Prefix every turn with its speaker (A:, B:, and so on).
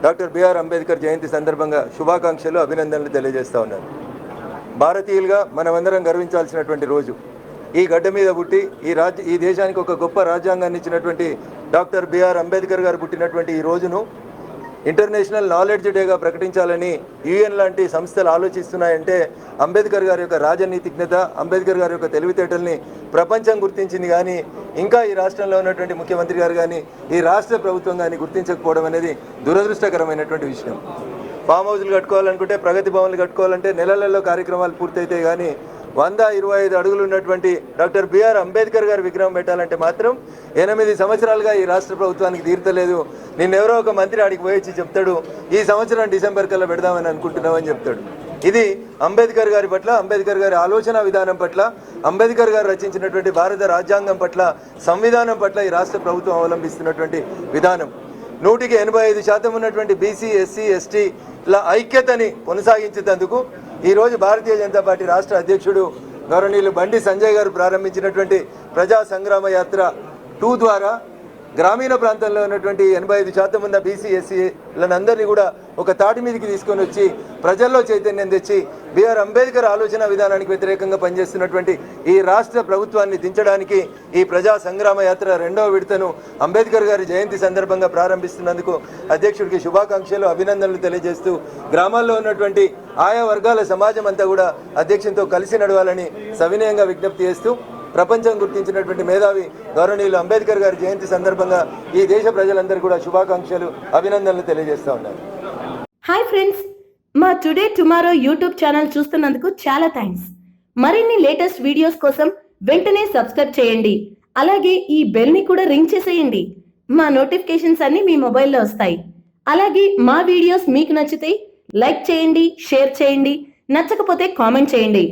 A: Doctor BR Ambedkar జయంతి సందర్భంగా శుభాకాంక్షలు, అభినందనలు తెలియజేస్తా ఉన్నాను. భారతీయులుగా మనమందరం గర్వించాల్సినటువంటి రోజు. ఈ గడ్డ మీద పుట్టి ఈ దేశానికి ఒక గొప్ప రాజ్యాంగాన్ని ఇచ్చినటువంటి డాక్టర్ బిఆర్ అంబేద్కర్ గారు పుట్టినటువంటి ఈ రోజును ఇంటర్నేషనల్ నాలెడ్జ్ డేగా ప్రకటించాలని యుఎన్ లాంటి సంస్థలు ఆలోచిస్తున్నాయంటే అంబేద్కర్ గారి యొక్క రాజనీతిజ్ఞత, అంబేద్కర్ గారి యొక్క తెలివితేటల్ని ప్రపంచం గుర్తించింది. కానీ ఇంకా ఈ రాష్ట్రంలో ఉన్నటువంటి ముఖ్యమంత్రి గారు కానీ ఈ రాష్ట్ర ప్రభుత్వం కానీ గుర్తించకపోవడం అనేది దురదృష్టకరమైనటువంటి విషయం. ఫామ్ హౌస్లు కట్టుకోవాలనుకుంటే, ప్రగతి భవన్లు కట్టుకోవాలంటే నెలలలో కార్యక్రమాలు పూర్తయితాయి. కానీ 125 అడుగులు ఉన్నటువంటి డాక్టర్ బిఆర్ అంబేద్కర్ గారి విగ్రహం పెట్టాలంటే మాత్రం 8 సంవత్సరాలుగా ఈ రాష్ట్ర ప్రభుత్వానికి తీర్తలేదు. నిన్నెవరో ఒక మంత్రి ఆడికి పోయి చెప్తాడు, ఈ సంవత్సరం డిసెంబర్ కల్లా పెడదామని అనుకుంటున్నామని చెప్తాడు. ఇది అంబేద్కర్ గారి పట్ల, అంబేద్కర్ గారి ఆలోచన విధానం పట్ల, అంబేద్కర్ గారు రచించినటువంటి భారత రాజ్యాంగం పట్ల, సంవిధానం పట్ల ఈ రాష్ట్ర ప్రభుత్వం అవలంబిస్తున్నటువంటి విధానం. 185% ఉన్నటువంటి బీసీ, ఎస్సీ, ఎస్టీల ఐక్యతని కొనసాగించేందుకు ఈరోజు భారతీయ జనతా పార్టీ రాష్ట్ర అధ్యక్షుడు గౌరవనీయులు బండి సంజయ్ గారు ప్రారంభించినటువంటి ప్రజా సంగ్రామ యాత్ర 2 ద్వారా గ్రామీణ ప్రాంతంలో ఉన్నటువంటి 85% ఉన్న బీసీ, ఎస్సీలందరినీ కూడా ఒక తాటి మీదకి తీసుకొని వచ్చి ప్రజల్లో చైతన్యం తెచ్చి బిఆర్ అంబేద్కర్ ఆలోచన విధానానికి వ్యతిరేకంగా పనిచేస్తున్నటువంటి ఈ రాష్ట్ర ప్రభుత్వాన్ని దించడానికి ఈ ప్రజా సంగ్రామ యాత్ర 2వ విడతను అంబేద్కర్ గారి జయంతి సందర్భంగా ప్రారంభిస్తున్నందుకు అధ్యక్షుడికి శుభాకాంక్షలు, అభినందనలు తెలియజేస్తూ గ్రామాల్లో ఉన్నటువంటి ఆయా వర్గాల సమాజం అంతా కూడా అధ్యక్షునితో కలిసి నడవాలని సవినయంగా విజ్ఞప్తి చేస్తూ ప్రపంచం గుర్తించినటువంటి మేధావి గౌరవనీయులు అంబేద్కర్ గారి జయంతి సందర్భంగా ఈ దేశ ప్రజలందరూ కూడా శుభాకాంక్షలు, అభినందనలు తెలియజేస్తా ఉన్నారు.
B: హాయ్ ఫ్రెండ్స్, మా టుడే టుమారో యూట్యూబ్ ఛానల్ చూస్తున్నందుకు చాలా థ్యాంక్స్. మరిన్ని లేటెస్ట్ వీడియోస్ కోసం వెంటనే సబ్స్క్రైబ్ చేయండి. అలాగే ఈ బెల్ ని కూడా రింగ్ చేసేయండి. మా నోటిఫికేషన్స్ అన్ని మీ మొబైల్లో వస్తాయి. అలాగే మా వీడియోస్ మీకు నచ్చితే లైక్ చేయండి, షేర్ చేయండి, నచ్చకపోతే కామెంట్ చేయండి.